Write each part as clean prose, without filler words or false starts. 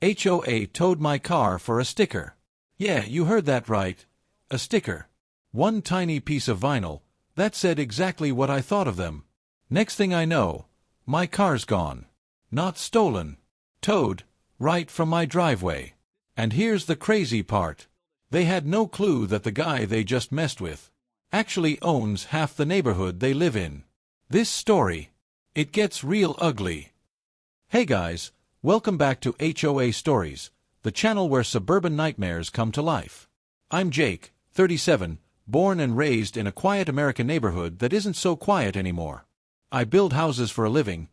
HOA towed my car for a sticker. Yeah, you heard that right. A sticker. One tiny piece of vinyl that said exactly what I thought of them. Next thing I know, my car's gone. Not stolen. Towed, right from my driveway. And here's the crazy part. They had no clue that the guy they just messed with actually owns half the neighborhood they live in. This story, it gets real ugly. Hey guys, welcome back to HOA Stories, the channel where suburban nightmares come to life. I'm Jake, 37, born and raised in a quiet American neighborhood that isn't so quiet anymore. I build houses for a living,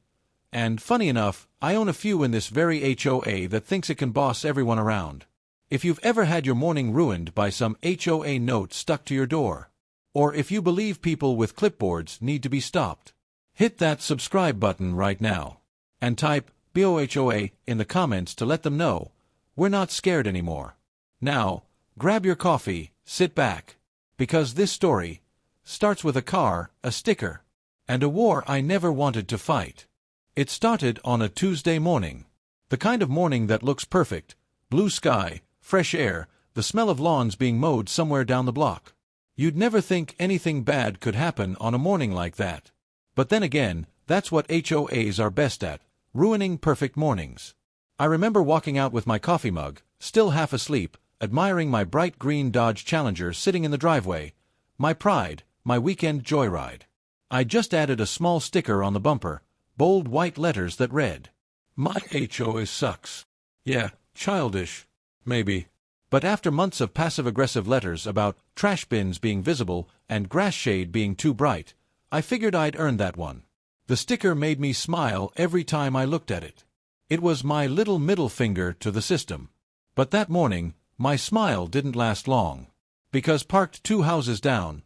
and funny enough, I own a few in this very HOA that thinks it can boss everyone around. If you've ever had your morning ruined by some HOA note stuck to your door, or if you believe people with clipboards need to be stopped, hit that subscribe button right now, and type BOHOA in the comments to let them know we're not scared anymore. Now, grab your coffee, sit back, because this story starts with a car, a sticker, and a war I never wanted to fight. It started on a Tuesday morning. The kind of morning that looks perfect, blue sky, fresh air, the smell of lawns being mowed somewhere down the block. You'd never think anything bad could happen on a morning like that. But then again, that's what HOAs are best at, ruining perfect mornings. I remember walking out with my coffee mug, still half asleep, admiring my bright green Dodge Challenger sitting in the driveway, my pride, my weekend joyride. I just added a small sticker on the bumper, bold white letters that read, "My HOA sucks." Yeah, childish, maybe. But after months of passive-aggressive letters about trash bins being visible and grass shade being too bright, I figured I'd earned that one. The sticker made me smile every time I looked at it. It was my little middle finger to the system. But that morning, my smile didn't last long. Because parked 2 houses down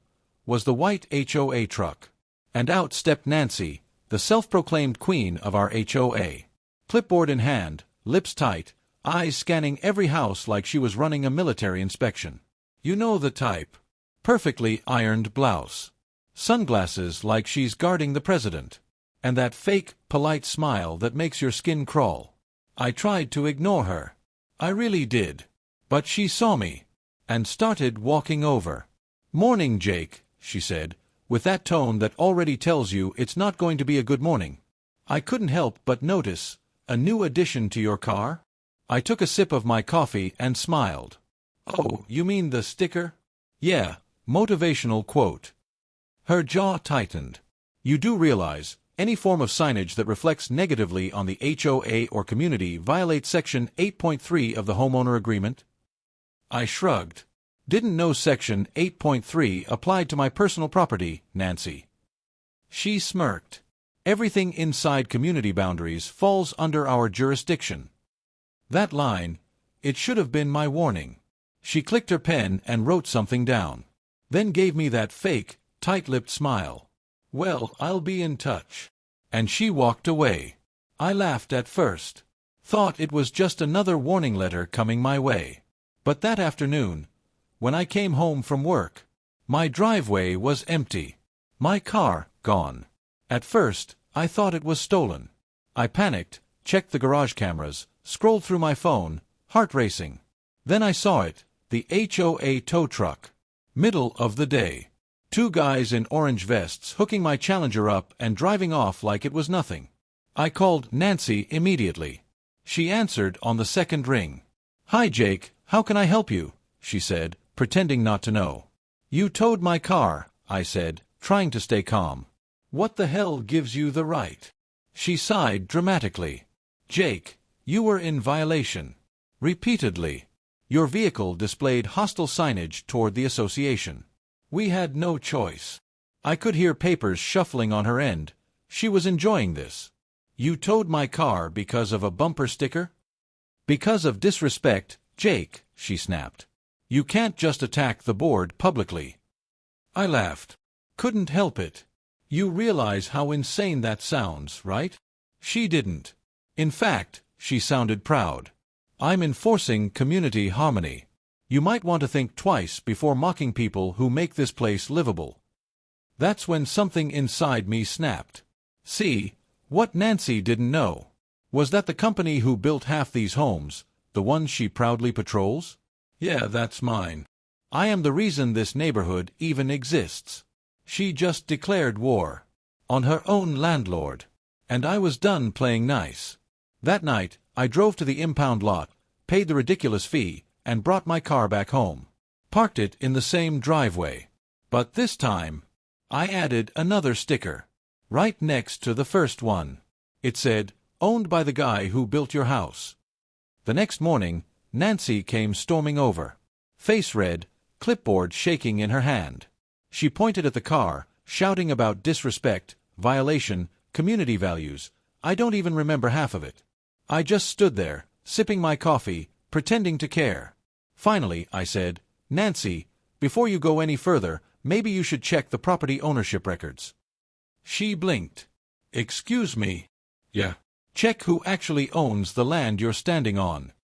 was the white HOA truck. And out stepped Nancy, the self-proclaimed queen of our HOA. Clipboard in hand, lips tight, eyes scanning every house like she was running a military inspection. You know the type. Perfectly ironed blouse. Sunglasses like she's guarding the president. And that fake, polite smile that makes your skin crawl. I tried to ignore her. I really did. But she saw me. And started walking over. "Morning, Jake," she said, with that tone that already tells you it's not going to be a good morning. I couldn't help but notice, "A new addition to your car?" I took a sip of my coffee and smiled. "Oh, you mean the sticker?" "Yeah, motivational quote." Her jaw tightened. "You do realize, any form of signage that reflects negatively on the HOA or community violates Section 8.3 of the Homeowner Agreement?" I shrugged. "Didn't know Section 8.3 applied to my personal property, Nancy." She smirked. "Everything inside community boundaries falls under our jurisdiction." That line, it should have been my warning. She clicked her pen and wrote something down. Then gave me that fake, tight-lipped smile. "Well, I'll be in touch." And she walked away. I laughed at first. Thought it was just another warning letter coming my way. But that afternoon, when I came home from work, my driveway was empty. My car gone. At first, I thought it was stolen. I panicked, checked the garage cameras, scrolled through my phone, heart racing. Then I saw it, the HOA tow truck. Middle of the day. 2 guys in orange vests hooking my Challenger up and driving off like it was nothing. I called Nancy immediately. She answered on the second ring. "Hi Jake, how can I help you?" she said, pretending not to know. "You towed my car," I said, trying to stay calm. "What the hell gives you the right?" She sighed dramatically. "Jake, you were in violation. Repeatedly. Your vehicle displayed hostile signage toward the association. We had no choice." I could hear papers shuffling on her end. She was enjoying this. "You towed my car because of a bumper sticker?" "Because of disrespect, Jake," she snapped. "You can't just attack the board publicly." I laughed. Couldn't help it. You realize how insane that sounds, right? She didn't. In fact, she sounded proud. "I'm enforcing community harmony. You might want to think twice before mocking people who make this place livable." That's when something inside me snapped. See, what Nancy didn't know was that the company who built half these homes The one she proudly patrols? Yeah, that's mine. I am the reason this neighborhood even exists. She just declared war on her own landlord, and I was done playing nice. That night, I drove to the impound lot, paid the ridiculous fee, and brought my car back home. Parked it in the same driveway. But this time, I added another sticker, right next to the first one. It said, "Owned by the guy who built your house." The next morning, Nancy came storming over. Face red, clipboard shaking in her hand. She pointed at the car, shouting about disrespect, violation, community values. I don't even remember half of it. I just stood there, sipping my coffee, pretending to care. Finally, I said, "Nancy, before you go any further, maybe you should check the property ownership records." She blinked. "Excuse me?" "Yeah. Check who actually owns the land you're standing on."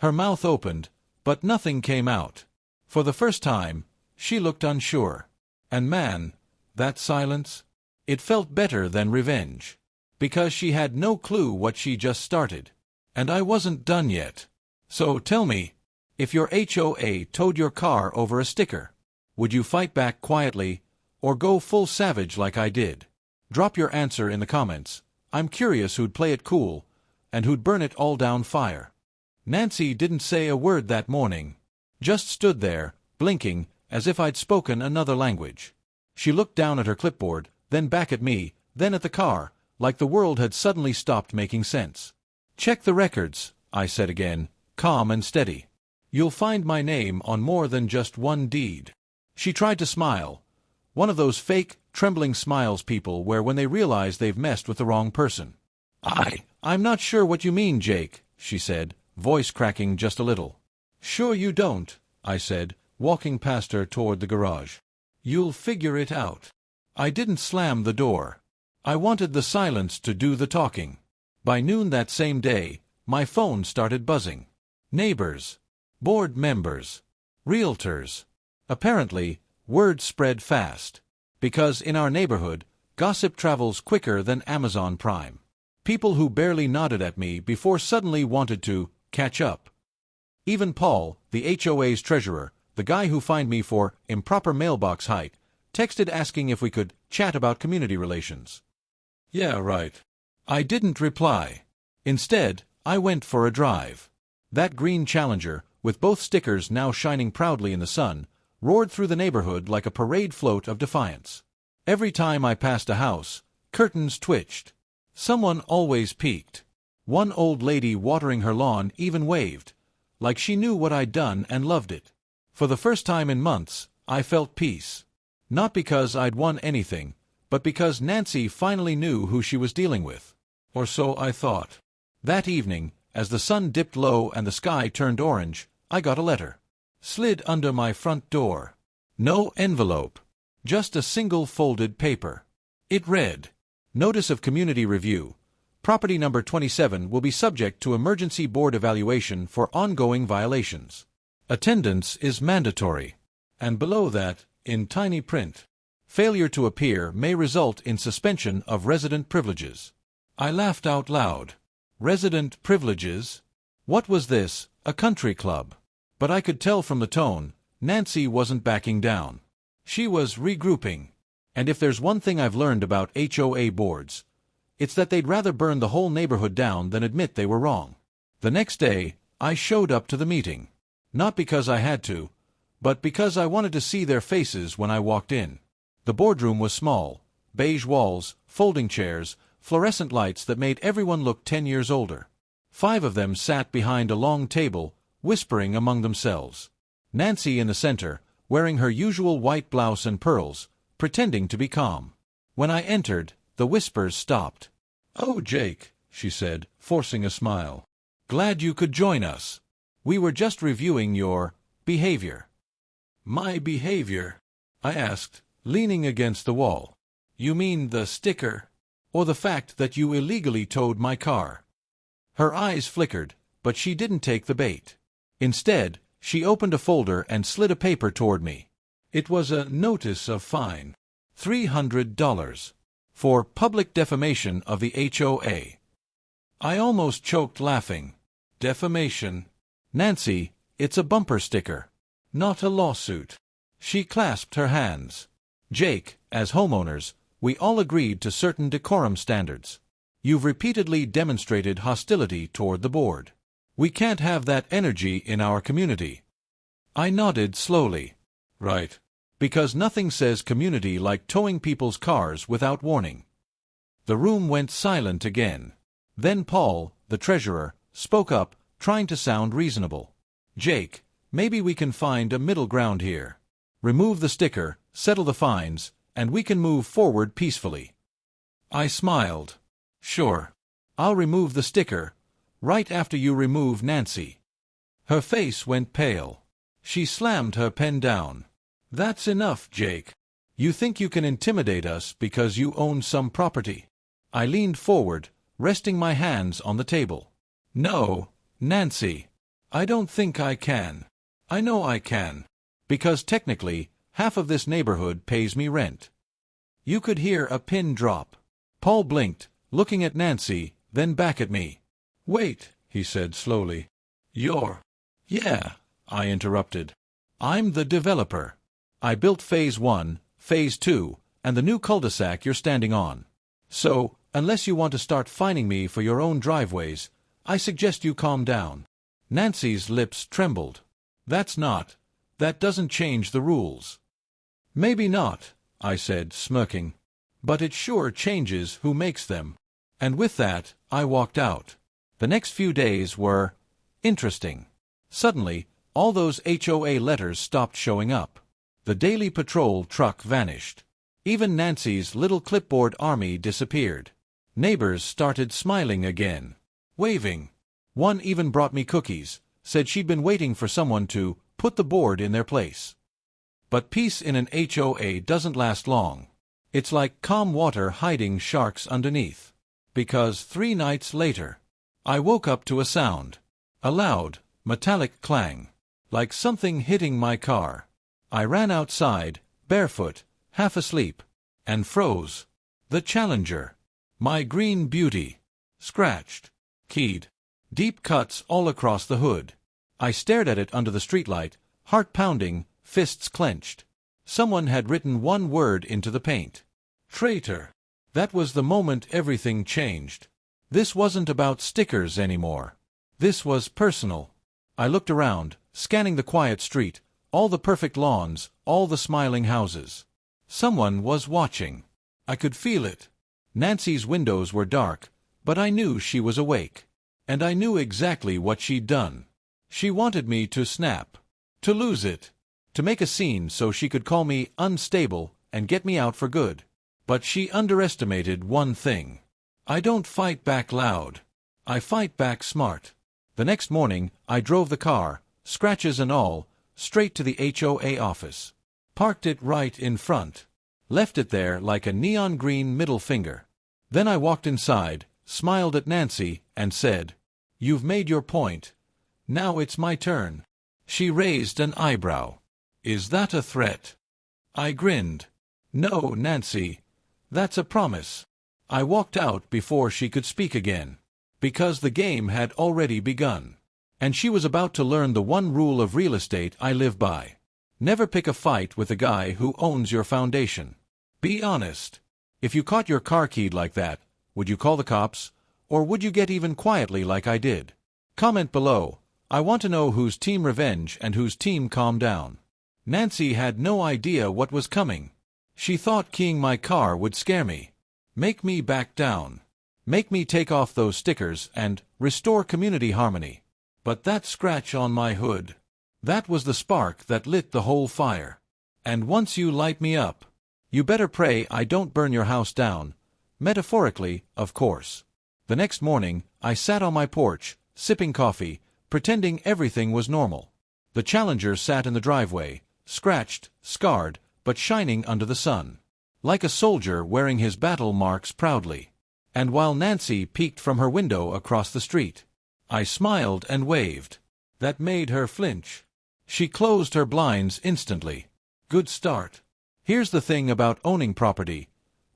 Her mouth opened, but nothing came out. For the first time, she looked unsure. And man, that silence? It felt better than revenge. Because she had no clue what she just started. And I wasn't done yet. "So tell me, if your HOA towed your car over a sticker, would you fight back quietly, or go full savage like I did? Drop your answer in the comments. I'm curious who'd play it cool, and who'd burn it all down fire." Nancy didn't say a word that morning. Just stood there, blinking, as if I'd spoken another language. She looked down at her clipboard, then back at me, then at the car, like the world had suddenly stopped making sense. "Check the records," I said again, calm and steady. "You'll find my name on more than just one deed." She tried to smile. One of those fake, trembling smiles people wear when they realize they've messed with the wrong person. I'm not sure what you mean, Jake," she said, voice cracking just a little. "Sure you don't," I said, walking past her toward the garage. "You'll figure it out." I didn't slam the door. I wanted the silence to do the talking. By noon that same day, my phone started buzzing. Neighbors, board members, realtors. Apparently, word spread fast. Because in our neighborhood, gossip travels quicker than Amazon Prime. People who barely nodded at me before suddenly wanted to catch up. Even Paul, the HOA's treasurer, the guy who fined me for improper mailbox height, texted asking if we could chat about community relations. Yeah, right. I didn't reply. Instead, I went for a drive. That green Challenger, with both stickers now shining proudly in the sun, roared through the neighborhood like a parade float of defiance. Every time I passed a house, curtains twitched. Someone always peeked. One old lady watering her lawn even waved, like she knew what I'd done and loved it. For the first time in months, I felt peace. Not because I'd won anything, but because Nancy finally knew who she was dealing with. Or so I thought. That evening, as the sun dipped low and the sky turned orange, I got a letter. Slid under my front door. No envelope. Just a single folded paper. It read, "Notice of Community Review. Property number 27 will be subject to emergency board evaluation for ongoing violations. Attendance is mandatory." And below that, in tiny print, "Failure to appear may result in suspension of resident privileges." I laughed out loud. Resident privileges? What was this, a country club? But I could tell from the tone, Nancy wasn't backing down. She was regrouping. And if there's one thing I've learned about HOA boards, it's that they'd rather burn the whole neighborhood down than admit they were wrong. The next day, I showed up to the meeting. Not because I had to, but because I wanted to see their faces when I walked in. The boardroom was small, beige walls, folding chairs, fluorescent lights that made everyone look 10 years older. 5 of them sat behind a long table, whispering among themselves. Nancy in the center, wearing her usual white blouse and pearls, pretending to be calm. When I entered, the whispers stopped. "Oh, Jake," she said, forcing a smile. "Glad you could join us. We were just reviewing your behavior." "My behavior?" I asked, leaning against the wall. "You mean the sticker? Or the fact that you illegally towed my car?" Her eyes flickered, but she didn't take the bait. Instead, she opened a folder and slid a paper toward me. It was a notice of fine. $300. For public defamation of the HOA. I almost choked laughing. Defamation. Nancy, it's a bumper sticker, not a lawsuit. She clasped her hands. Jake, as homeowners, we all agreed to certain decorum standards. You've repeatedly demonstrated hostility toward the board. We can't have that energy in our community. I nodded slowly. Right. Because nothing says community like towing people's cars without warning. The room went silent again. Then Paul, the treasurer, spoke up, trying to sound reasonable. Jake, maybe we can find a middle ground here. Remove the sticker, settle the fines, and we can move forward peacefully. I smiled. Sure. I'll remove the sticker, right after you remove Nancy. Her face went pale. She slammed her pen down. That's enough, Jake. You think you can intimidate us because you own some property? I leaned forward, resting my hands on the table. No, Nancy. I don't think I can. I know I can. Because technically, half of this neighborhood pays me rent. You could hear a pin drop. Paul blinked, looking at Nancy, then back at me. Wait, he said slowly. You're... Yeah, I interrupted. I'm the developer. I built Phase 1, Phase 2, and the new cul-de-sac you're standing on. So, unless you want to start fining me for your own driveways, I suggest you calm down. Nancy's lips trembled. That doesn't change the rules. Maybe not, I said, smirking. But it sure changes who makes them. And with that, I walked out. The next few days were interesting. Suddenly, all those HOA letters stopped showing up. The daily patrol truck vanished. Even Nancy's little clipboard army disappeared. Neighbors started smiling again, waving. One even brought me cookies, said she'd been waiting for someone to put the board in their place. But peace in an HOA doesn't last long. It's like calm water hiding sharks underneath. Because 3 nights later, I woke up to a sound. A loud, metallic clang. Like something hitting my car. I ran outside, barefoot, half asleep, and froze. The Challenger. My green beauty. Scratched. Keyed. Deep cuts all across the hood. I stared at it under the streetlight, heart pounding, fists clenched. Someone had written one word into the paint. Traitor. That was the moment everything changed. This wasn't about stickers anymore. This was personal. I looked around, scanning the quiet street, all the perfect lawns, all the smiling houses. Someone was watching. I could feel it. Nancy's windows were dark, but I knew she was awake. And I knew exactly what she'd done. She wanted me to snap. To lose it. To make a scene so she could call me unstable and get me out for good. But she underestimated one thing. I don't fight back loud. I fight back smart. The next morning, I drove the car, scratches and all, straight to the HOA office. Parked it right in front. Left it there like a neon green middle finger. Then I walked inside, smiled at Nancy, and said, "You've made your point. Now it's my turn." She raised an eyebrow. "Is that a threat?" I grinned. "No, Nancy. That's a promise." I walked out before she could speak again. Because the game had already begun. And she was about to learn the one rule of real estate I live by. Never pick a fight with the guy who owns your foundation. Be honest. If you caught your car keyed like that, would you call the cops? Or would you get even quietly like I did? Comment below. I want to know whose team revenge and whose team calm down. Nancy had no idea what was coming. She thought keying my car would scare me. Make me back down. Make me take off those stickers and restore community harmony. But that scratch on my hood, that was the spark that lit the whole fire. And once you light me up, you better pray I don't burn your house down. Metaphorically, of course. The next morning, I sat on my porch, sipping coffee, pretending everything was normal. The Challenger sat in the driveway, scratched, scarred, but shining under the sun. Like a soldier wearing his battle marks proudly. And while Nancy peeked from her window across the street, I smiled and waved. That made her flinch. She closed her blinds instantly. Good start. Here's the thing about owning property.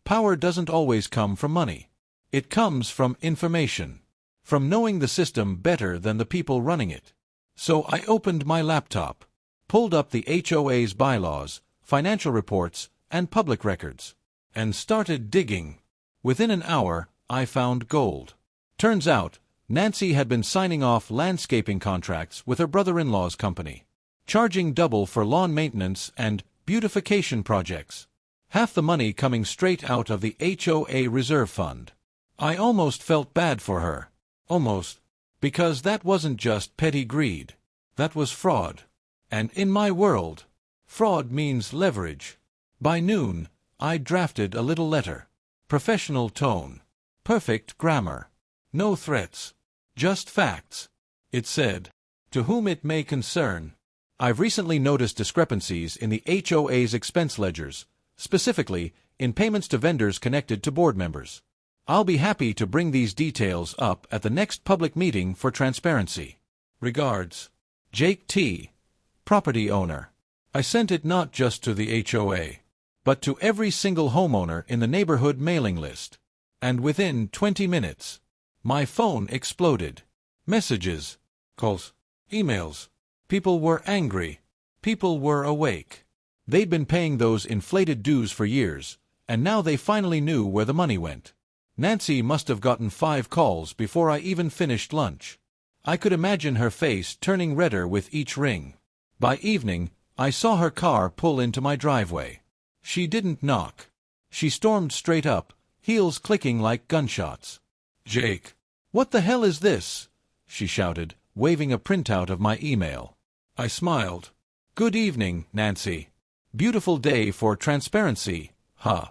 Power doesn't always come from money. It comes from information. From knowing the system better than the people running it. So I opened my laptop, pulled up the HOA's bylaws, financial reports, and public records, and started digging. Within an hour, I found gold. Turns out, Nancy had been signing off landscaping contracts with her brother-in-law's company, charging double for lawn maintenance and beautification projects. Half the money coming straight out of the HOA reserve fund. I almost felt bad for her. Almost. Because that wasn't just petty greed. That was fraud. And in my world, fraud means leverage. By noon, I drafted a little letter. Professional tone. Perfect grammar. No threats. Just facts. It said, "To whom it may concern, I've recently noticed discrepancies in the HOA's expense ledgers, specifically in payments to vendors connected to board members. I'll be happy to bring these details up at the next public meeting for transparency. Regards, Jake T., property owner." I sent it not just to the HOA, but to every single homeowner in the neighborhood mailing list. And within 20 minutes, my phone exploded. Messages, calls, emails. People were angry. People were awake. They'd been paying those inflated dues for years, and now they finally knew where the money went. Nancy must have gotten 5 calls before I even finished lunch. I could imagine her face turning redder with each ring. By evening, I saw her car pull into my driveway. She didn't knock. She stormed straight up, heels clicking like gunshots. "Jake, what the hell is this?" she shouted, waving a printout of my email. I smiled. "Good evening, Nancy. Beautiful day for transparency, huh?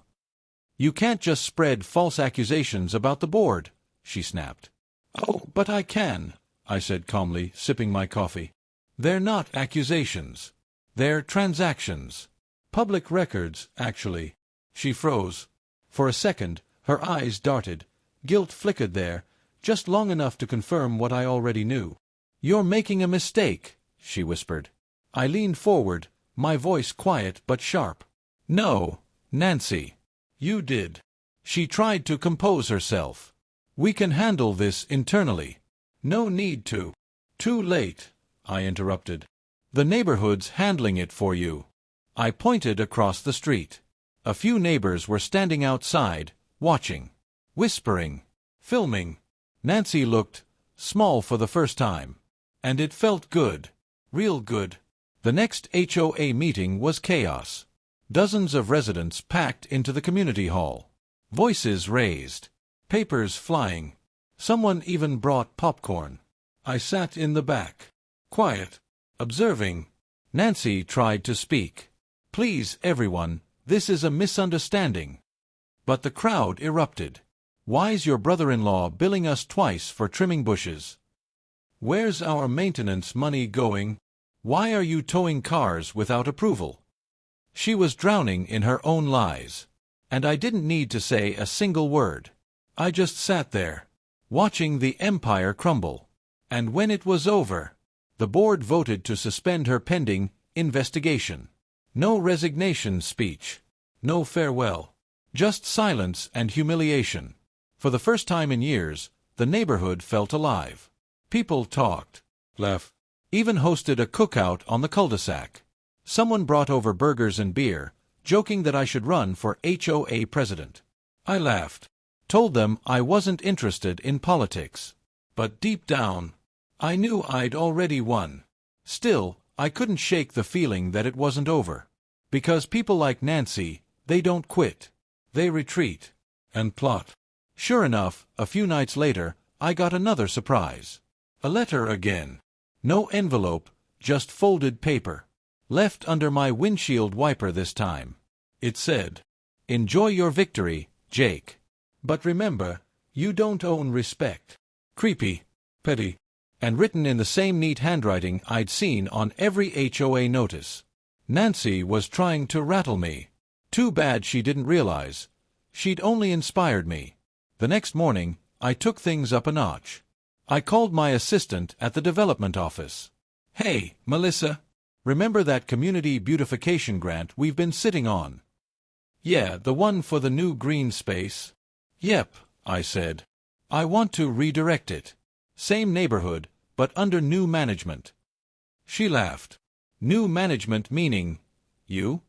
You can't just spread false accusations about the board," she snapped. "Oh, but I can," I said calmly, sipping my coffee. "They're not accusations. They're transactions. Public records, actually." She froze. For a second, her eyes darted. Guilt flickered there, just long enough to confirm what I already knew. "You're making a mistake," she whispered. I leaned forward, my voice quiet but sharp. "No, Nancy. You did." She tried to compose herself. "We can handle this internally. No need to." "Too late," I interrupted. "The neighborhood's handling it for you." I pointed across the street. A few neighbors were standing outside, watching, whispering, filming. Nancy looked small for the first time. And it felt good. Real good. The next HOA meeting was chaos. Dozens of residents packed into the community hall. Voices raised. Papers flying. Someone even brought popcorn. I sat in the back. Quiet. Observing. Nancy tried to speak. "Please, everyone, this is a misunderstanding." But the crowd erupted. "Why's your brother-in-law billing us twice for trimming bushes? Where's our maintenance money going? Why are you towing cars without approval?" She was drowning in her own lies. And I didn't need to say a single word. I just sat there, watching the empire crumble. And when it was over, the board voted to suspend her pending investigation. No resignation speech. No farewell. Just silence and humiliation. For the first time in years, the neighborhood felt alive. People talked, laughed, even hosted a cookout on the cul-de-sac. Someone brought over burgers and beer, joking that I should run for HOA president. I laughed, told them I wasn't interested in politics. But deep down, I knew I'd already won. Still, I couldn't shake the feeling that it wasn't over. Because people like Nancy, they don't quit. They retreat. And plot. Sure enough, a few nights later, I got another surprise. A letter again. No envelope, just folded paper. Left under my windshield wiper this time. It said, "Enjoy your victory, Jake. But remember, you don't own respect." Creepy. Petty. And written in the same neat handwriting I'd seen on every HOA notice. Nancy was trying to rattle me. Too bad she didn't realize. She'd only inspired me. The next morning, I took things up a notch. I called my assistant at the development office. "Hey, Melissa, remember that community beautification grant we've been sitting on?" "Yeah, the one for the new green space." "Yep," I said. "I want to redirect it. Same neighborhood, but under new management. She laughed. New management meaning you?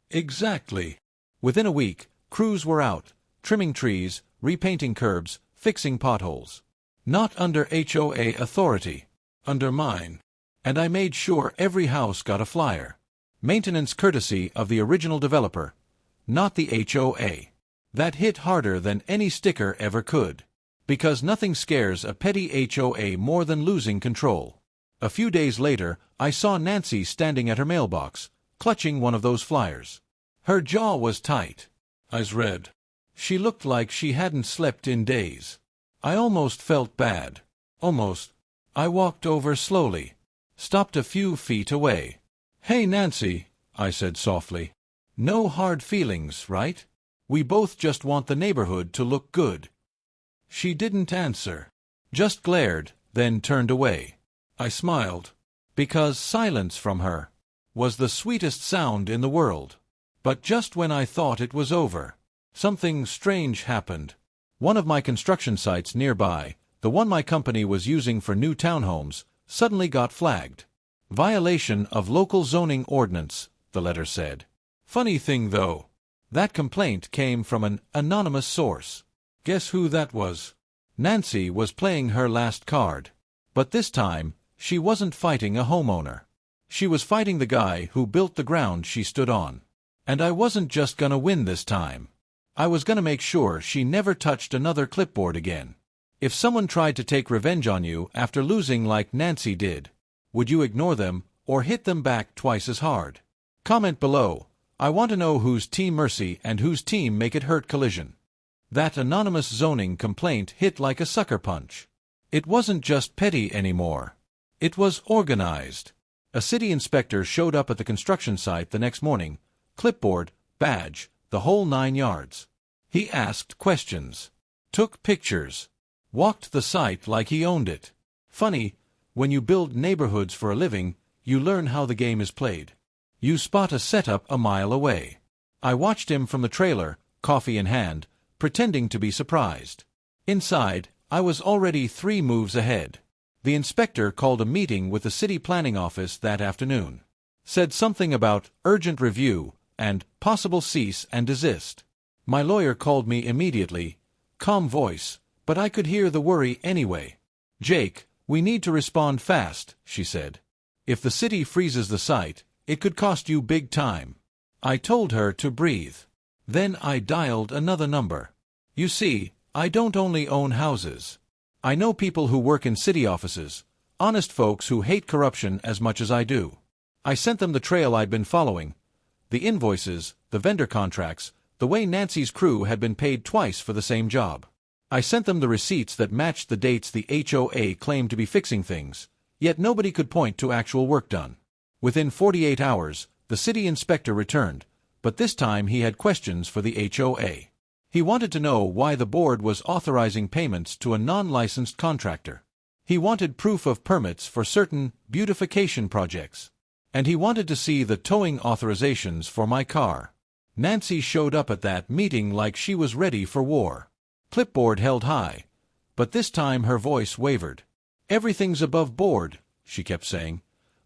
Exactly. Within a week, crews were out, trimming trees, repainting curbs, fixing potholes. Not under HOA authority. Under mine. And I made sure every house got a flyer. Maintenance courtesy of the original developer, not the HOA. That hit harder than any sticker ever could. Because nothing scares a petty HOA more than losing control. A few days later, I saw Nancy standing at her mailbox, clutching one of those flyers. Her jaw was tight. Eyes red. She looked like she hadn't slept in days. I almost felt bad. Almost. I walked over slowly. Stopped a few feet away. "Hey, Nancy," I said softly. "No hard feelings, right? We both just want the neighborhood to look good." She didn't answer. Just glared, then turned away. I smiled. Because silence from her was the sweetest sound in the world. But just when I thought it was over, something strange happened. One of my construction sites nearby, the one my company was using for new townhomes, suddenly got flagged. Violation of local zoning ordinance, the letter said. Funny thing though, that complaint came from an anonymous source. Guess who that was? Nancy was playing her last card. But this time, she wasn't fighting a homeowner. She was fighting the guy who built the ground she stood on. And I wasn't just gonna win this time. I was gonna make sure she never touched another clipboard again. If someone tried to take revenge on you after losing like Nancy did, would you ignore them or hit them back twice as hard? Comment below. I want to know whose team mercy and whose team make it hurt collision. That anonymous zoning complaint hit like a sucker punch. It wasn't just petty anymore. It was organized. A city inspector showed up at the construction site the next morning, clipboard, badge, the whole 9 yards. He asked questions, took pictures, walked the site like he owned it. Funny, when you build neighborhoods for a living, you learn how the game is played. You spot a setup a mile away. I watched him from the trailer, coffee in hand, pretending to be surprised. Inside, I was already 3 moves ahead. The inspector called a meeting with the city planning office that afternoon. Said something about urgent review and possible cease and desist. My lawyer called me immediately, calm voice, but I could hear the worry anyway. "Jake, we need to respond fast," she said. "If the city freezes the site, it could cost you big time." I told her to breathe. Then I dialed another number. You see, I don't only own houses. I know people who work in city offices, honest folks who hate corruption as much as I do. I sent them the trail I'd been following, the invoices, the vendor contracts, the way Nancy's crew had been paid twice for the same job. I sent them the receipts that matched the dates the HOA claimed to be fixing things, yet nobody could point to actual work done. Within 48 hours, the city inspector returned, but this time he had questions for the HOA. He wanted to know why the board was authorizing payments to a non-licensed contractor. He wanted proof of permits for certain beautification projects. And he wanted to see the towing authorizations for my car. Nancy showed up at that meeting like she was ready for war. Clipboard held high, but this time her voice wavered. "Everything's above board," she kept saying.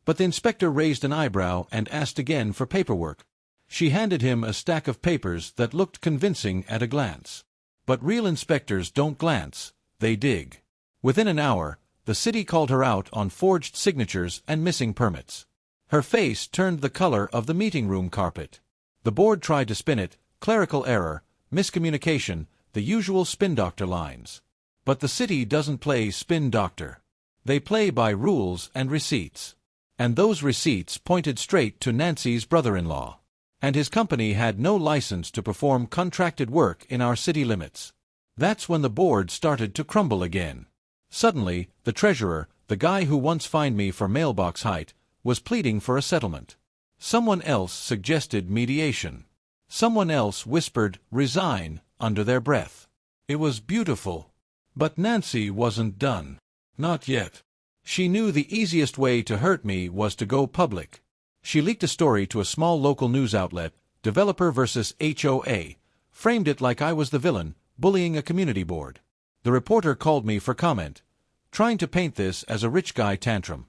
But the inspector raised an eyebrow and asked again for paperwork. She handed him a stack of papers that looked convincing at a glance. But real inspectors don't glance, they dig. Within an hour, the city called her out on forged signatures and missing permits. Her face turned the color of the meeting room carpet. The board tried to spin it, clerical error, miscommunication, the usual spin doctor lines. But the city doesn't play spin doctor. They play by rules and receipts. And those receipts pointed straight to Nancy's brother-in-law. And his company had no license to perform contracted work in our city limits. That's when the board started to crumble again. Suddenly, the treasurer, the guy who once fined me for mailbox height, was pleading for a settlement. Someone else suggested mediation. Someone else whispered, "Resign," under their breath. It was beautiful. But Nancy wasn't done. Not yet. She knew the easiest way to hurt me was to go public. She leaked a story to a small local news outlet, Developer versus HOA, framed it like I was the villain, bullying a community board. The reporter called me for comment, trying to paint this as a rich guy tantrum.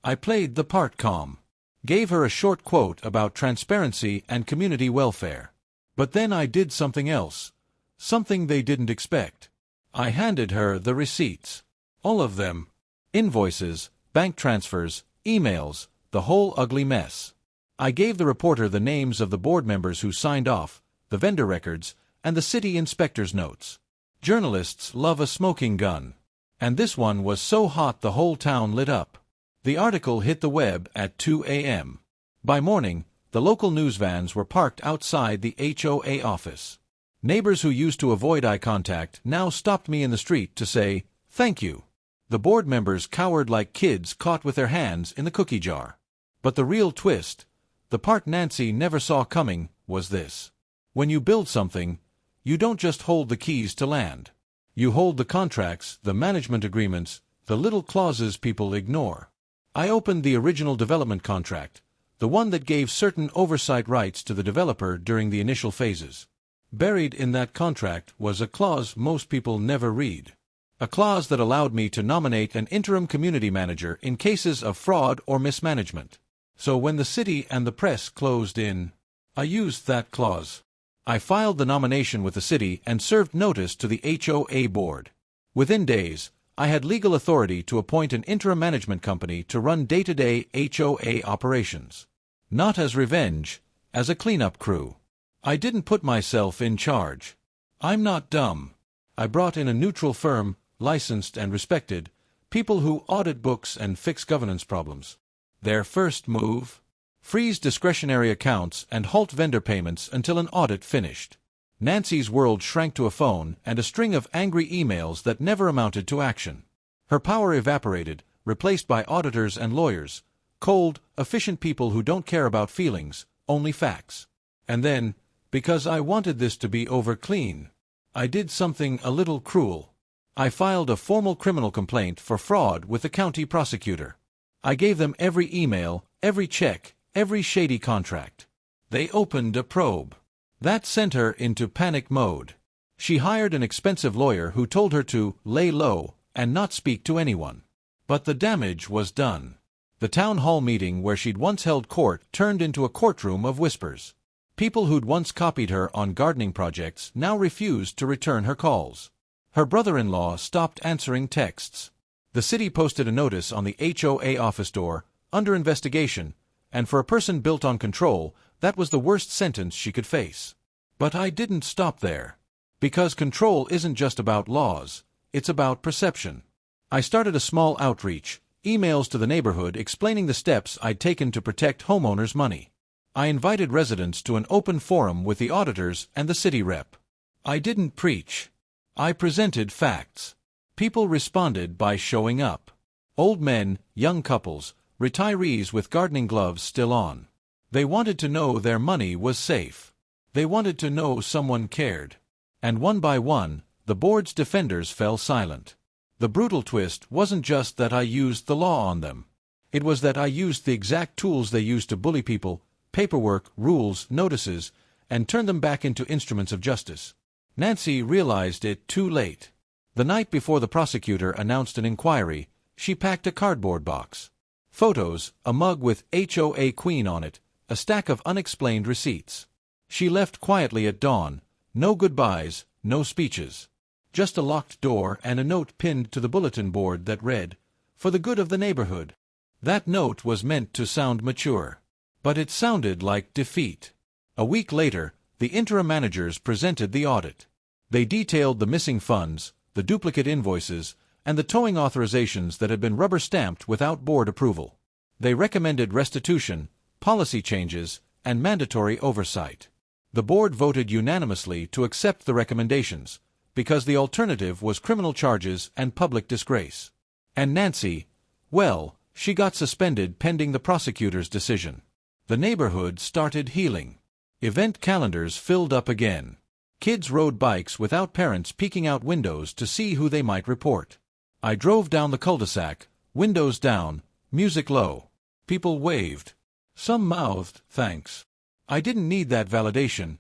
I played the part calm. Gave her a short quote about transparency and community welfare. But then I did something else. Something they didn't expect. I handed her the receipts. All of them. Invoices, bank transfers, emails, the whole ugly mess. I gave the reporter the names of the board members who signed off, the vendor records, and the city inspector's notes. Journalists love a smoking gun. And this one was so hot the whole town lit up. The article hit the web at 2 a.m. By morning, the local news vans were parked outside the HOA office. Neighbors who used to avoid eye contact now stopped me in the street to say, "Thank you." The board members cowered like kids caught with their hands in the cookie jar. But the real twist, the part Nancy never saw coming, was this. When you build something, you don't just hold the keys to land. You hold the contracts, the management agreements, the little clauses people ignore. I opened the original development contract, the one that gave certain oversight rights to the developer during the initial phases. Buried in that contract was a clause most people never read. A clause that allowed me to nominate an interim community manager in cases of fraud or mismanagement. So when the city and the press closed in, I used that clause. I filed the nomination with the city and served notice to the HOA board. Within days, I had legal authority to appoint an interim management company to run day-to-day HOA operations. Not as revenge, as a cleanup crew. I didn't put myself in charge. I'm not dumb. I brought in a neutral firm, licensed and respected, people who audit books and fix governance problems. Their first move? Freeze discretionary accounts and halt vendor payments until an audit finished. Nancy's world shrank to a phone and a string of angry emails that never amounted to action. Her power evaporated, replaced by auditors and lawyers, cold, efficient people who don't care about feelings, only facts. And then, because I wanted this to be over clean, I did something a little cruel. I filed a formal criminal complaint for fraud with the county prosecutor. I gave them every email, every check, every shady contract. They opened a probe. That sent her into panic mode. She hired an expensive lawyer who told her to lay low and not speak to anyone. But the damage was done. The town hall meeting where she'd once held court turned into a courtroom of whispers. People who'd once copied her on gardening projects now refused to return her calls. Her brother-in-law stopped answering texts. The city posted a notice on the HOA office door, "Under investigation," and for a person built on control, that was the worst sentence she could face. But I didn't stop there. Because control isn't just about laws, it's about perception. I started a small outreach, emails to the neighborhood explaining the steps I'd taken to protect homeowners' money. I invited residents to an open forum with the auditors and the city rep. I didn't preach. I presented facts. People responded by showing up. Old men, young couples, retirees with gardening gloves still on. They wanted to know their money was safe. They wanted to know someone cared. And one by one, the board's defenders fell silent. The brutal twist wasn't just that I used the law on them. It was that I used the exact tools they used to bully people, paperwork, rules, notices, and turn them back into instruments of justice. Nancy realized it too late. The night before the prosecutor announced an inquiry, she packed a cardboard box. Photos, a mug with HOA Queen on it, a stack of unexplained receipts. She left quietly at dawn, no goodbyes, no speeches. Just a locked door and a note pinned to the bulletin board that read, "For the good of the neighborhood." That note was meant to sound mature. But it sounded like defeat. A week later, the interim managers presented the audit. They detailed the missing funds, the duplicate invoices, and the towing authorizations that had been rubber-stamped without board approval. They recommended restitution, policy changes, and mandatory oversight. The board voted unanimously to accept the recommendations, because the alternative was criminal charges and public disgrace. And Nancy, well, she got suspended pending the prosecutor's decision. The neighborhood started healing. Event calendars filled up again. Kids rode bikes without parents peeking out windows to see who they might report. I drove down the cul-de-sac, windows down, music low. People waved. Some mouthed, "Thanks." I didn't need that validation,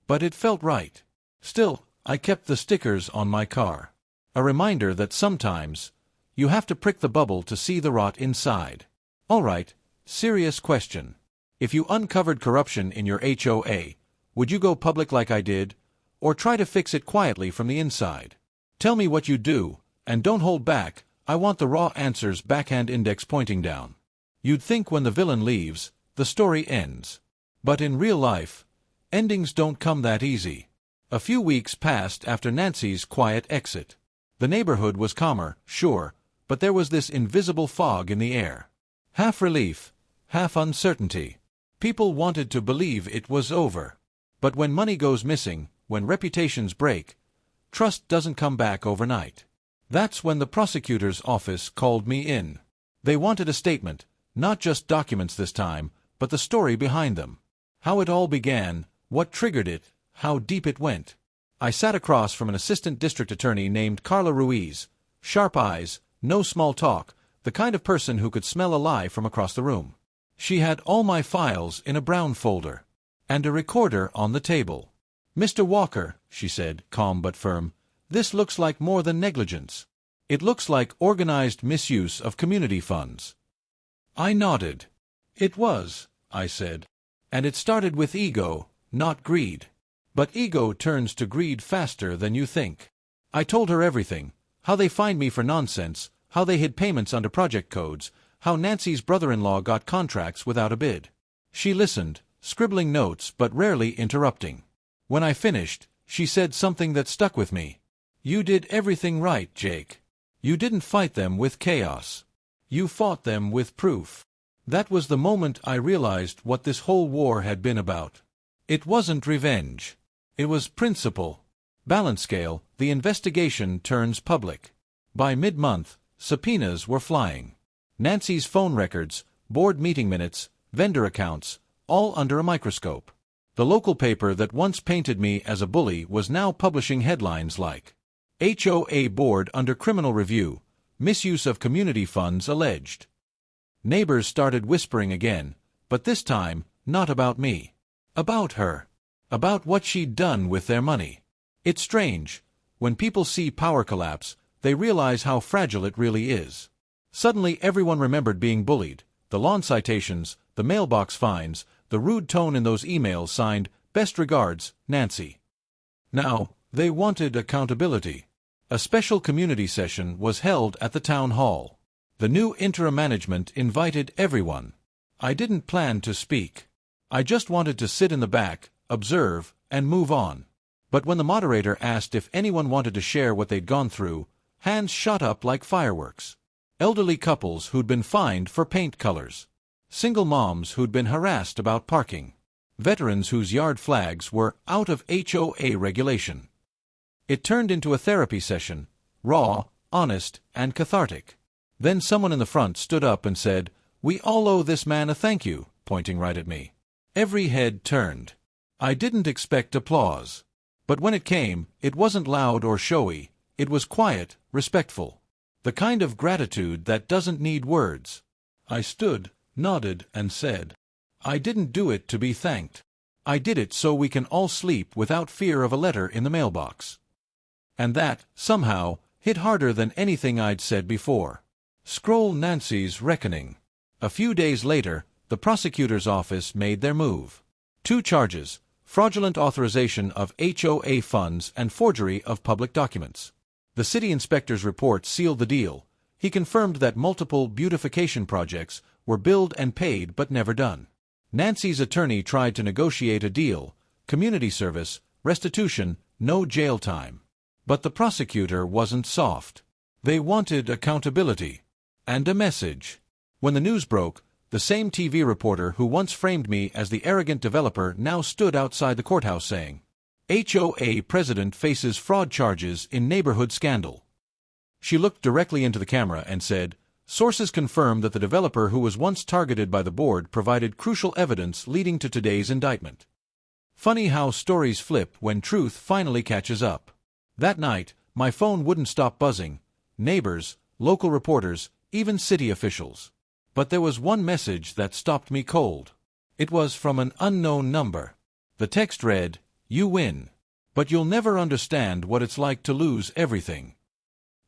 but it felt right. Still, I kept the stickers on my car. A reminder that sometimes, you have to prick the bubble to see the rot inside. Alright, serious question. If you uncovered corruption in your HOA, would you go public like I did, or try to fix it quietly from the inside? Tell me what you'd do, and don't hold back. I want the raw answers, backhand index pointing down. You'd think when the villain leaves, the story ends. But in real life, endings don't come that easy. A few weeks passed after Nancy's quiet exit. The neighborhood was calmer, sure, but there was this invisible fog in the air. Half relief, half uncertainty. People wanted to believe it was over. But when money goes missing, when reputations break, trust doesn't come back overnight. That's when the prosecutor's office called me in. They wanted a statement, not just documents this time, but the story behind them. How it all began, what triggered it, how deep it went. I sat across from an assistant district attorney named Carla Ruiz. Sharp eyes, no small talk, the kind of person who could smell a lie from across the room. She had all my files in a brown folder, and a recorder on the table. "Mr. Walker," she said, calm but firm, "this looks like more than negligence. It looks like organized misuse of community funds." I nodded. "It was," I said. "And it started with ego, not greed. But ego turns to greed faster than you think." I told her everything, how they fined me for nonsense, how they hid payments under project codes, how Nancy's brother-in-law got contracts without a bid. She listened, scribbling notes but rarely interrupting. When I finished, she said something that stuck with me. "You did everything right, Jake. You didn't fight them with chaos. You fought them with proof." That was the moment I realized what this whole war had been about. It wasn't revenge. It was principle. Balance scale, the investigation turns public. By mid-month, subpoenas were flying. Nancy's phone records, board meeting minutes, vendor accounts, all under a microscope. The local paper that once painted me as a bully was now publishing headlines like, "HOA board under criminal review, misuse of community funds alleged." Neighbors started whispering again, but this time, not about me. About her. About what she'd done with their money. It's strange. When people see power collapse, they realize how fragile it really is. Suddenly everyone remembered being bullied, the lawn citations, the mailbox fines, the rude tone in those emails signed, "Best regards, Nancy." Now, they wanted accountability. A special community session was held at the town hall. The new interim management invited everyone. I didn't plan to speak. I just wanted to sit in the back, observe, and move on. But when the moderator asked if anyone wanted to share what they'd gone through, hands shot up like fireworks. Elderly couples who'd been fined for paint colors. Single moms who'd been harassed about parking. Veterans whose yard flags were out of HOA regulation. It turned into a therapy session, raw, honest, and cathartic. Then someone in the front stood up and said, "We all owe this man a thank you," pointing right at me. Every head turned. I didn't expect applause. But when it came, it wasn't loud or showy. It was quiet, respectful. The kind of gratitude that doesn't need words. I stood, nodded, and said, "I didn't do it to be thanked. I did it so we can all sleep without fear of a letter in the mailbox." And that, somehow, hit harder than anything I'd said before. Scroll Nancy's reckoning. A few days later, the prosecutor's office made their move. 2 charges: fraudulent authorization of HOA funds and forgery of public documents. The city inspector's report sealed the deal. He confirmed that multiple beautification projects were billed and paid but never done. Nancy's attorney tried to negotiate a deal: community service, restitution, no jail time. But the prosecutor wasn't soft. They wanted accountability. And a message. When the news broke, the same TV reporter who once framed me as the arrogant developer now stood outside the courthouse saying, "HOA president faces fraud charges in neighborhood scandal." She looked directly into the camera and said, "Sources confirm that the developer who was once targeted by the board provided crucial evidence leading to today's indictment." Funny how stories flip when truth finally catches up. That night, my phone wouldn't stop buzzing. Neighbors, local reporters, even city officials. But there was one message that stopped me cold. It was from an unknown number. The text read, "You win. But you'll never understand what it's like to lose everything."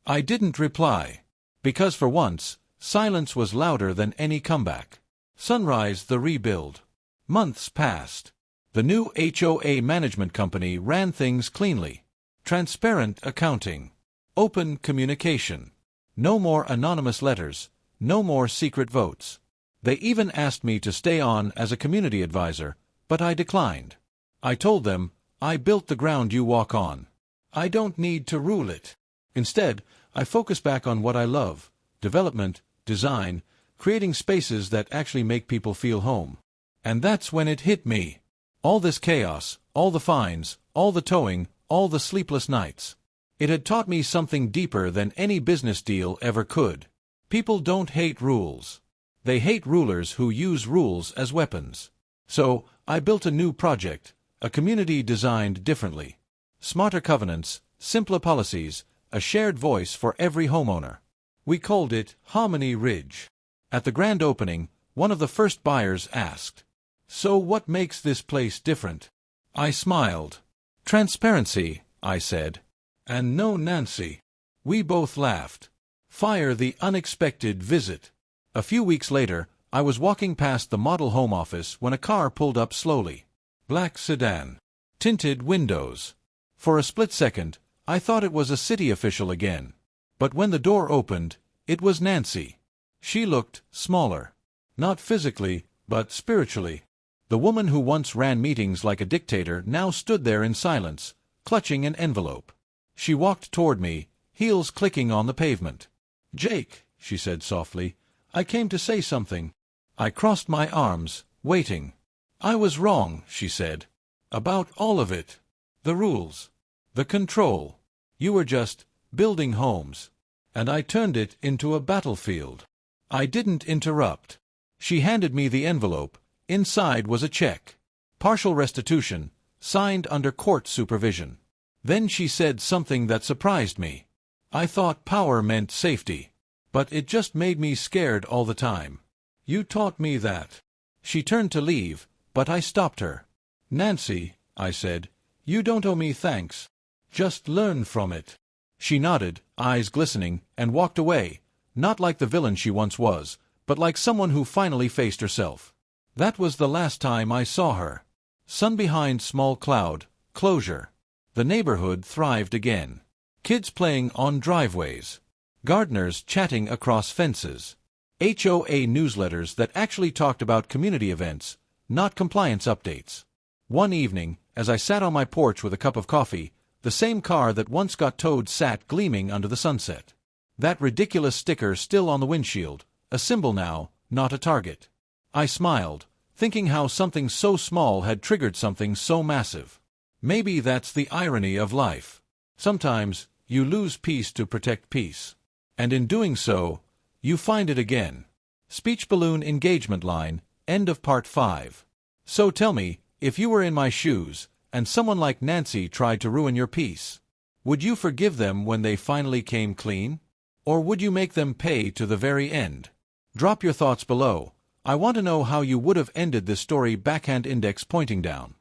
I didn't reply. Because for once, Silence was louder than any comeback. Sunrise, the rebuild. Months passed. The new HOA management company ran things cleanly. Transparent accounting. Open communication. No more anonymous letters. No more secret votes. They even asked me to stay on as a community advisor, but I declined. I told them, I built the ground you walk on. I don't need to rule it. Instead, I focus back on what I love: development, design, creating spaces that actually make people feel home. And that's when it hit me. All this chaos, all the fines, all the towing, all the sleepless nights. It had taught me something deeper than any business deal ever could. People don't hate rules. They hate rulers who use rules as weapons. So, I built a new project, a community designed differently. Smarter covenants, simpler policies, a shared voice for every homeowner. We called it Harmony Ridge. At the grand opening, one of the first buyers asked, "So what makes this place different?" I smiled. "Transparency," I said. "And no Nancy." We both laughed. Fire the unexpected visit. A few weeks later, I was walking past the model home office when a car pulled up slowly. Black sedan. Tinted windows. For a split second, I thought it was a city official again. But when the door opened, it was Nancy. She looked smaller. Not physically, but spiritually. The woman who once ran meetings like a dictator now stood there in silence, clutching an envelope. She walked toward me, heels clicking on the pavement. "Jake," she said softly, "I came to say something." I crossed my arms, waiting. "I was wrong," she said. "About all of it. The rules. The control. You were just building homes. And I turned it into a battlefield." I didn't interrupt. She handed me the envelope. Inside was a check. Partial restitution, signed under court supervision. Then she said something that surprised me. I thought power meant safety. But it just made me scared all the time. "You taught me that." She turned to leave, but I stopped her. "Nancy," I said, "you don't owe me thanks. Just learn from it." She nodded, eyes glistening, and walked away, not like the villain she once was, but like someone who finally faced herself. That was the last time I saw her. Sun behind small cloud, closure. The neighborhood thrived again. Kids playing on driveways. Gardeners chatting across fences. HOA newsletters that actually talked about community events, not compliance updates. One evening, as I sat on my porch with a cup of coffee, the same car that once got towed sat gleaming under the sunset. That ridiculous sticker still on the windshield, a symbol now, not a target. I smiled, thinking how something so small had triggered something so massive. Maybe that's the irony of life. Sometimes, you lose peace to protect peace. And in doing so, you find it again. Speech balloon engagement line, end of part 5. So tell me, if you were in my shoes, and someone like Nancy tried to ruin your peace, would you forgive them when they finally came clean? Or would you make them pay to the very end? Drop your thoughts below. I want to know how you would have ended this story, backhand index pointing down.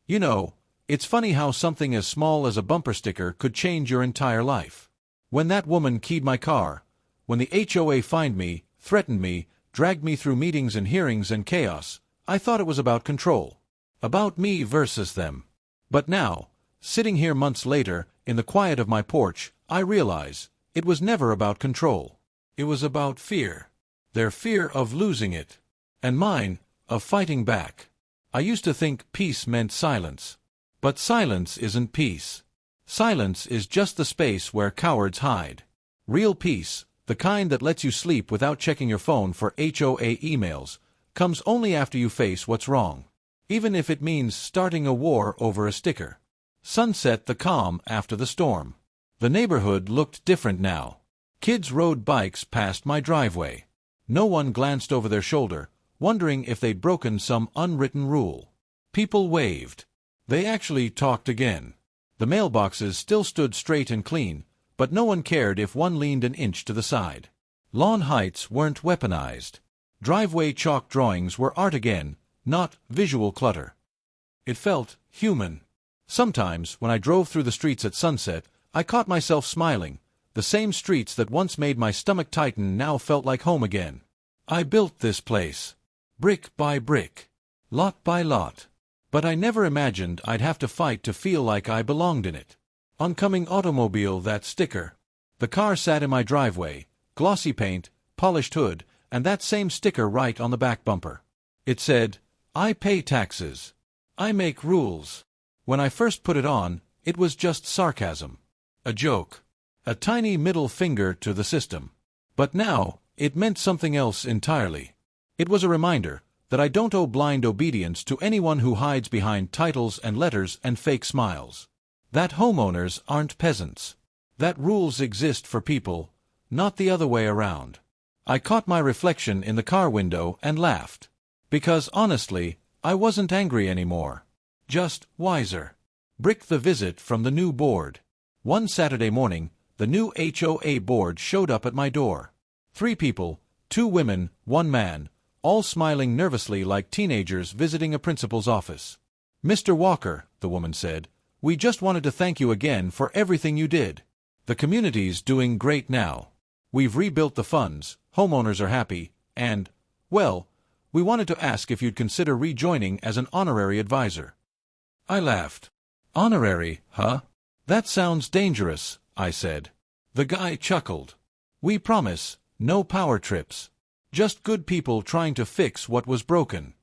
You know, it's funny how something as small as a bumper sticker could change your entire life. When that woman keyed my car, when the HOA fined me, threatened me, dragged me through meetings and hearings and chaos, I thought it was about control. About me versus them. But now, sitting here months later, in the quiet of my porch, I realize it was never about control. It was about fear. Their fear of losing it. And mine, of fighting back. I used to think peace meant silence. But silence isn't peace. Silence is just the space where cowards hide. Real peace, the kind that lets you sleep without checking your phone for HOA emails, comes only after you face what's wrong. Even if it means starting a war over a sticker. Sunset, the calm after the storm. The neighborhood looked different now. Kids rode bikes past my driveway. No one glanced over their shoulder, wondering if they'd broken some unwritten rule. People waved. They actually talked again. The mailboxes still stood straight and clean, but no one cared if one leaned an inch to the side. Lawn heights weren't weaponized. Driveway chalk drawings were art again, not visual clutter. It felt human. Sometimes, when I drove through the streets at sunset, I caught myself smiling, The same streets that once made my stomach tighten now felt like home again. I built this place. Brick by brick. Lot by lot. But I never imagined I'd have to fight to feel like I belonged in it. Oncoming automobile, that sticker. The car sat in my driveway, glossy paint, polished hood, and that same sticker right on the back bumper. It said, "I pay taxes. I make rules." When I first put it on, it was just sarcasm. A joke. A tiny middle finger to the system. But now, it meant something else entirely. It was a reminder that I don't owe blind obedience to anyone who hides behind titles and letters and fake smiles. That homeowners aren't peasants. That rules exist for people, not the other way around. I caught my reflection in the car window and laughed. Because honestly, I wasn't angry anymore. Just wiser. Brick the visit from the new board. One Saturday morning, the new HOA board showed up at my door. 3 people, 2 women, 1 man, all smiling nervously like teenagers visiting a principal's office. "Mr. Walker," the woman said, "we just wanted to thank you again for everything you did. The community's doing great now. We've rebuilt the funds, homeowners are happy, and, well, we wanted to ask if you'd consider rejoining as an honorary advisor." I laughed. "Honorary, huh? That sounds dangerous," I said. The guy chuckled. "We promise, no power trips. Just good people trying to fix what was broken."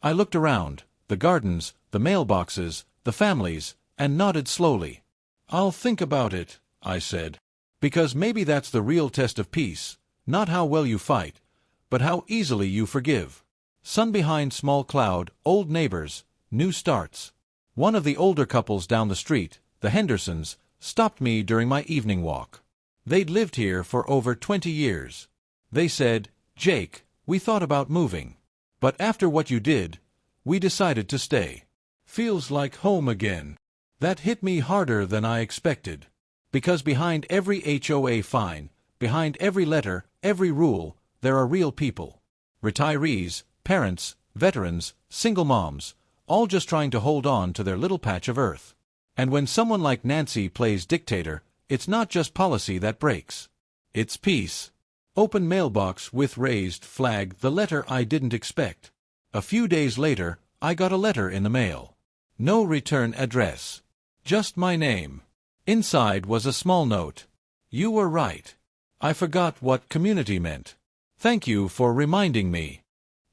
I looked around, the gardens, the mailboxes, the families, and nodded slowly. "I'll think about it," I said. "Because maybe that's the real test of peace, not how well you fight, but how easily you forgive." Sun behind small cloud, old neighbors, new starts. One of the older couples down the street, the Hendersons, stopped me during my evening walk. They'd lived here for over 20 years. They said, "Jake, we thought about moving. But after what you did, we decided to stay. Feels like home again." That hit me harder than I expected. Because behind every HOA fine, behind every letter, every rule, there are real people. Retirees, parents, veterans, single moms, all just trying to hold on to their little patch of earth. And when someone like Nancy plays dictator, it's not just policy that breaks. It's peace. Open mailbox with raised flag, the letter I didn't expect. A few days later, I got a letter in the mail. No return address. Just my name. Inside was a small note. "You were right. I forgot what community meant. Thank you for reminding me."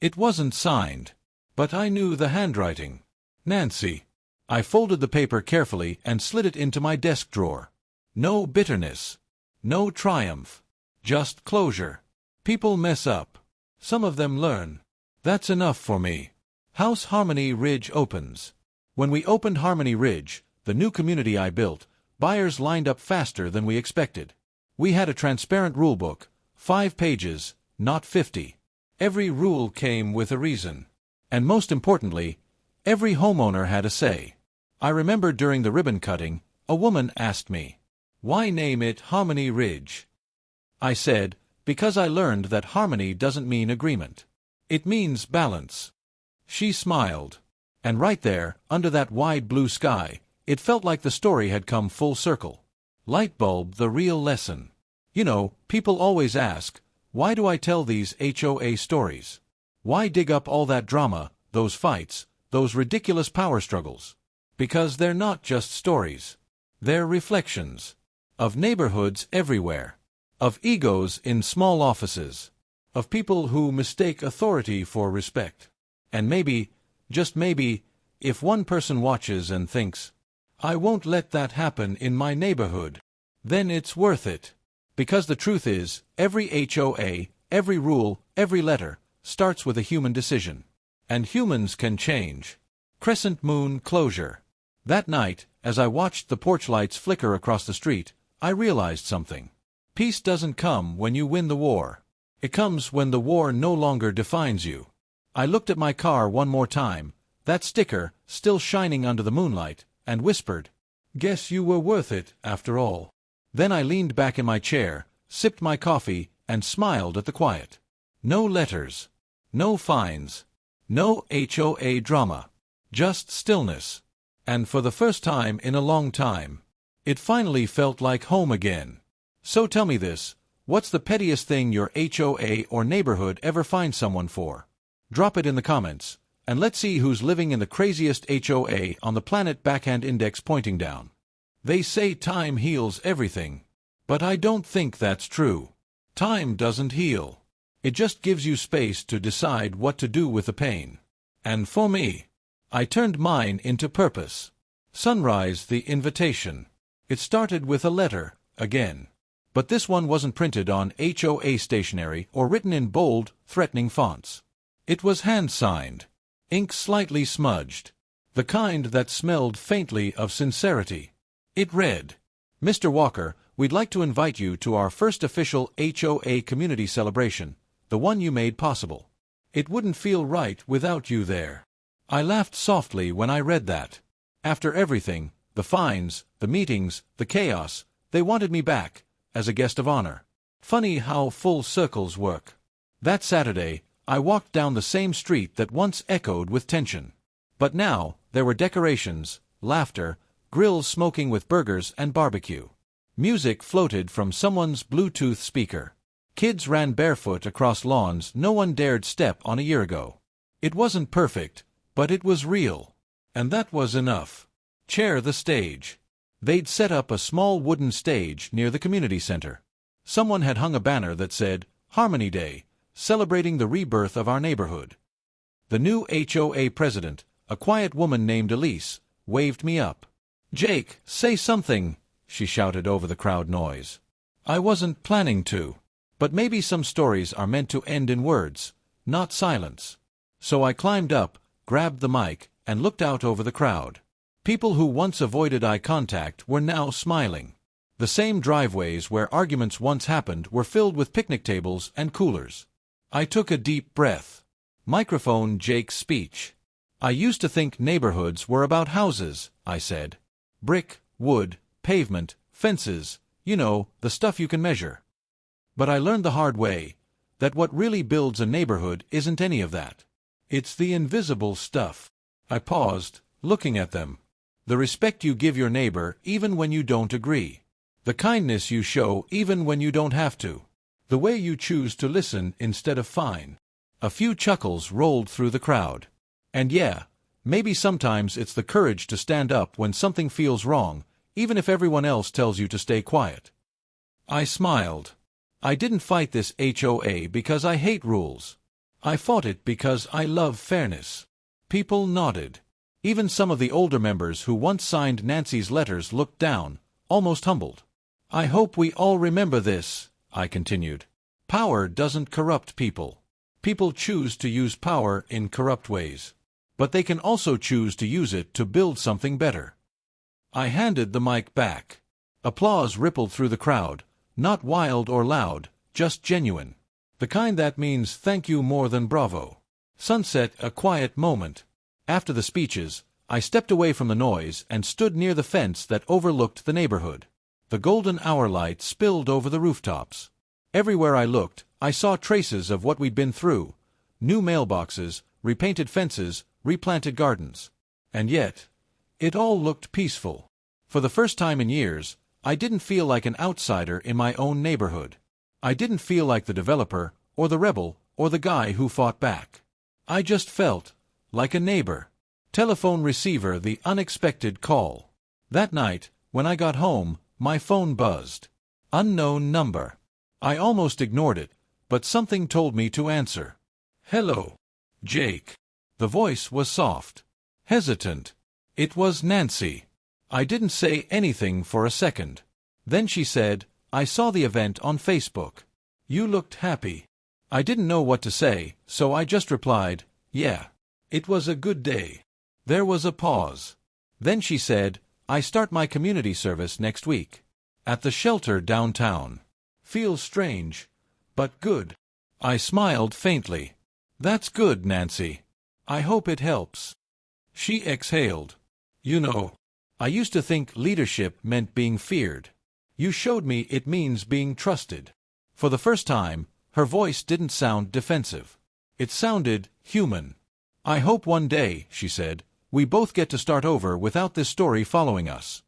It wasn't signed. But I knew the handwriting. Nancy. I folded the paper carefully and slid it into my desk drawer. No bitterness. No triumph. Just closure. People mess up. Some of them learn. That's enough for me. House Harmony Ridge opens. When we opened Harmony Ridge, the new community I built, buyers lined up faster than we expected. We had a transparent rulebook, 5 pages, not 50. Every rule came with a reason. And most importantly, every homeowner had a say. I remember during the ribbon cutting, a woman asked me, "Why name it Harmony Ridge?" I said, "Because I learned that harmony doesn't mean agreement. It means balance." She smiled. And right there, under that wide blue sky, it felt like the story had come full circle. Light bulb, the real lesson. You know, people always ask, why do I tell these HOA stories? Why dig up all that drama, those fights, those ridiculous power struggles? Because they're not just stories. They're reflections. Of neighborhoods everywhere. Of egos in small offices. Of people who mistake authority for respect. And maybe, just maybe, if one person watches and thinks, "I won't let that happen in my neighborhood," then it's worth it. Because the truth is, every HOA, every rule, every letter, starts with a human decision. And humans can change. Crescent moon closure. That night, as I watched the porch lights flicker across the street, I realized something. Peace doesn't come when you win the war. It comes when the war no longer defines you. I looked at my car one more time, that sticker still shining under the moonlight, and whispered, "Guess you were worth it, after all." Then I leaned back in my chair, sipped my coffee, and smiled at the quiet. No letters. No fines. No HOA drama. Just stillness. And for the first time in a long time, it finally felt like home again. So tell me this, what's the pettiest thing your HOA or neighborhood ever finds someone for? Drop it in the comments, and let's see who's living in the craziest HOA on the planet. Backhand index pointing down. They say time heals everything. But I don't think that's true. Time doesn't heal. It just gives you space to decide what to do with the pain. And for me, I turned mine into purpose. Sunrise, the invitation. It started with a letter, again. But this one wasn't printed on HOA stationery or written in bold, threatening fonts. It was hand-signed, ink slightly smudged, the kind that smelled faintly of sincerity. It read, "Mr. Walker, we'd like to invite you to our first official HOA community celebration, the one you made possible. It wouldn't feel right without you there." I laughed softly when I read that. After everything, the fines, the meetings, the chaos, they wanted me back, as a guest of honor. Funny how full circles work. That Saturday, I walked down the same street that once echoed with tension. But now, there were decorations, laughter, grills smoking with burgers and barbecue. Music floated from someone's Bluetooth speaker. Kids ran barefoot across lawns no one dared step on a year ago. It wasn't perfect, but it was real. And that was enough. Chair the stage. They'd set up a small wooden stage near the community center. Someone had hung a banner that said, "Harmony Day, celebrating the rebirth of our neighborhood." The new HOA president, a quiet woman named Elise, waved me up. "Jake, say something," she shouted over the crowd noise. I wasn't planning to. But maybe some stories are meant to end in words, not silence. So I climbed up, grabbed the mic, and looked out over the crowd. People who once avoided eye contact were now smiling. The same driveways where arguments once happened were filled with picnic tables and coolers. I took a deep breath. Microphone Jake's speech. "I used to think neighborhoods were about houses," I said. "Brick, wood, pavement, fences, you know, the stuff you can measure. But I learned the hard way that what really builds a neighborhood isn't any of that. It's the invisible stuff." I paused, looking at them. The respect you give your neighbor even when you don't agree. The kindness you show even when you don't have to. The way you choose to listen instead of fine. A few chuckles rolled through the crowd. And yeah, maybe sometimes it's the courage to stand up when something feels wrong, even if everyone else tells you to stay quiet. I smiled. I didn't fight this HOA because I hate rules. I fought it because I love fairness. People nodded. Even some of the older members who once signed Nancy's letters looked down, almost humbled. "I hope we all remember this," I continued. "Power doesn't corrupt people. People choose to use power in corrupt ways. But they can also choose to use it to build something better." I handed the mic back. Applause rippled through the crowd, not wild or loud, just genuine. The kind that means thank you more than bravo. Sunset, a quiet moment. After the speeches, I stepped away from the noise and stood near the fence that overlooked the neighborhood. The golden hour light spilled over the rooftops. Everywhere I looked, I saw traces of what we'd been through. New mailboxes, repainted fences, replanted gardens. And yet, it all looked peaceful. For the first time in years, I didn't feel like an outsider in my own neighborhood. I didn't feel like the developer, or the rebel, or the guy who fought back. I just felt like a neighbor. Telephone receiver, the unexpected call. That night, when I got home, my phone buzzed. Unknown number. I almost ignored it, but something told me to answer. "Hello, Jake." The voice was soft, hesitant. It was Nancy. I didn't say anything for a second. Then she said, "I saw the event on Facebook. You looked happy." I didn't know what to say, so I just replied, "Yeah. It was a good day." There was a pause. Then she said, "I start my community service next week. At the shelter downtown. Feels strange, but good." I smiled faintly. "That's good, Nancy. I hope it helps." She exhaled. "You know, I used to think leadership meant being feared. You showed me it means being trusted." For the first time, her voice didn't sound defensive. It sounded human. "I hope one day," she said, "we both get to start over without this story following us."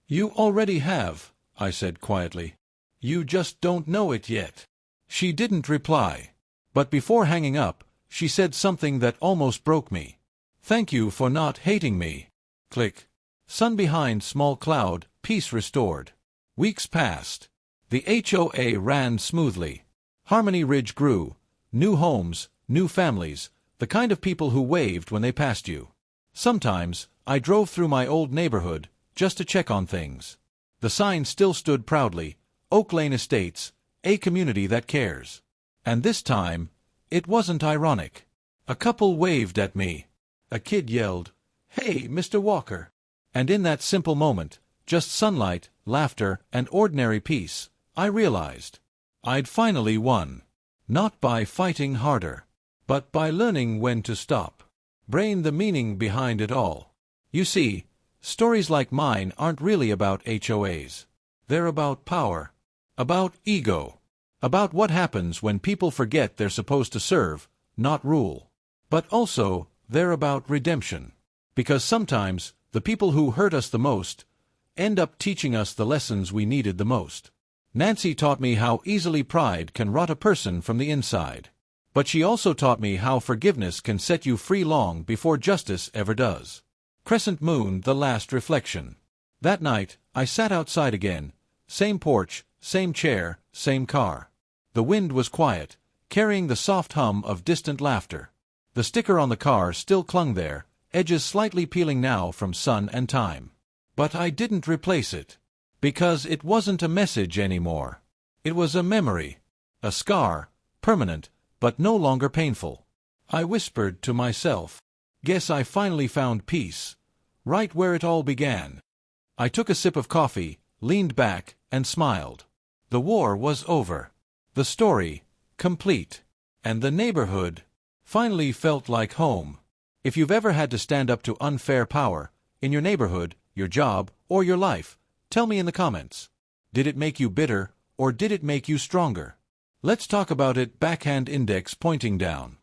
"You already have," I said quietly. You just don't know it yet." She didn't reply. But before hanging up, she said something that almost broke me. "Thank you for not hating me." Click. Sun behind small cloud, peace restored. Weeks passed. The HOA ran smoothly. Harmony Ridge grew. New homes, new families, the kind of people who waved when they passed you. Sometimes, I drove through my old neighborhood, just to check on things. The sign still stood proudly, Oak Lane Estates, a community that cares. And this time, it wasn't ironic. A couple waved at me. A kid yelled, "Hey, Mr. Walker." And in that simple moment, just sunlight, laughter, and ordinary peace, I realized I'd finally won. Not by fighting harder, but by learning when to stop. Brain the meaning behind it all. You see, stories like mine aren't really about HOAs. They're about power, about ego, about what happens when people forget they're supposed to serve, not rule. But also, they're about redemption. Because sometimes, the people who hurt us the most end up teaching us the lessons we needed the most. Nancy taught me how easily pride can rot a person from the inside. But she also taught me how forgiveness can set you free long before justice ever does. Crescent moon, the last reflection. That night, I sat outside again. Same porch, same chair, same car. The wind was quiet, carrying the soft hum of distant laughter. The sticker on the car still clung there, edges slightly peeling now from sun and time. But I didn't replace it. Because it wasn't a message anymore. It was a memory. A scar, permanent, but no longer painful. I whispered to myself, "Guess I finally found peace. Right where it all began." I took a sip of coffee, leaned back, and smiled. The war was over. The story, complete. And the neighborhood finally felt like home. If you've ever had to stand up to unfair power, in your neighborhood, your job, or your life, tell me in the comments. Did it make you bitter, or did it make you stronger? Let's talk about it. Backhand index pointing down.